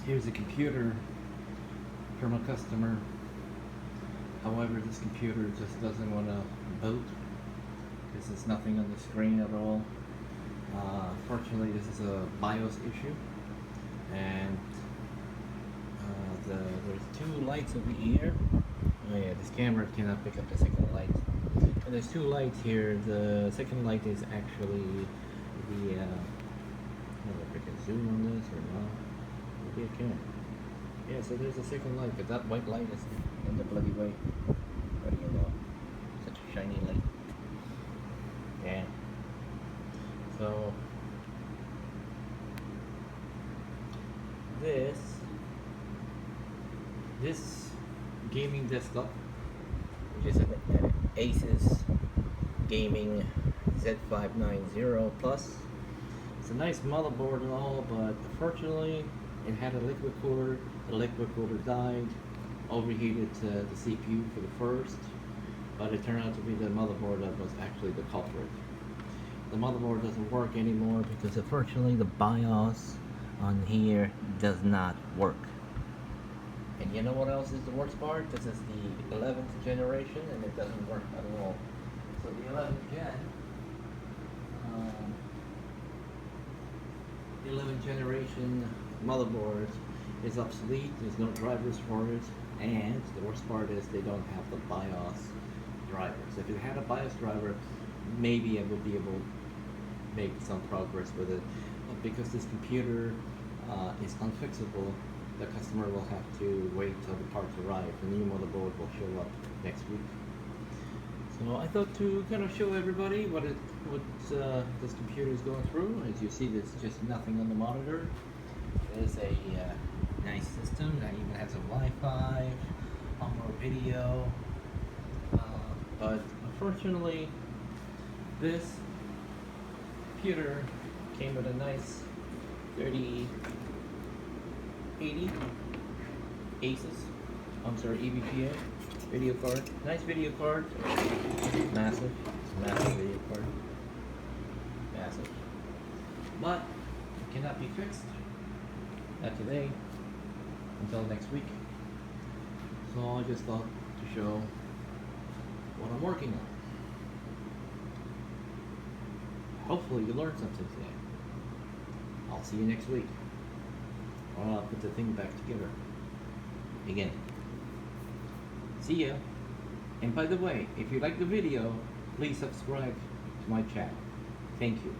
Here's a computer from a customer. However, this computer just doesn't want to boot. This is nothing on the screen at all. Fortunately, this is a BIOS issue, and there's two lights over here. Oh yeah, this camera cannot pick up the second light. And there's two lights here. The second light is actually the I don't know if I can zoom on this or not. Maybe I can. Yeah, so there's a second light, but that white light is in the bloody way. What do you know? Such a shiny light. Yeah. So this gaming desktop, which is an Asus gaming Z590 Plus. It's a nice motherboard and all, but unfortunately it had a liquid cooler. The liquid cooler died, overheated the CPU for the first, but it turned out to be the motherboard that was actually the culprit. The motherboard doesn't work anymore because unfortunately the BIOS on here does not work. And you know what else is the worst part? This is the 11th generation and it doesn't work at all. So the 11th gen, the 11th generation motherboard is obsolete. There's no drivers for it, and the worst part is they don't have the BIOS drivers. If it had a BIOS driver, maybe I would be able to make some progress with it. But because this computer is unfixable, the customer will have to wait till the parts arrive. The new motherboard will show up next week. So I thought to kind of show everybody what this computer is going through. As you see, there's just nothing on the monitor. There's a nice system that even has a Wi-Fi, onboard video, but unfortunately this computer came with a nice 3080 EVGA video card. Nice video card. Massive video card. Massive. But it cannot be fixed. Not today. Until next week. So I just thought to show what I'm working on. Hopefully you learned something today. I'll see you next week. I'll put the thing back together again. See ya. And by the way, if you like the video, please subscribe to my channel. Thank you.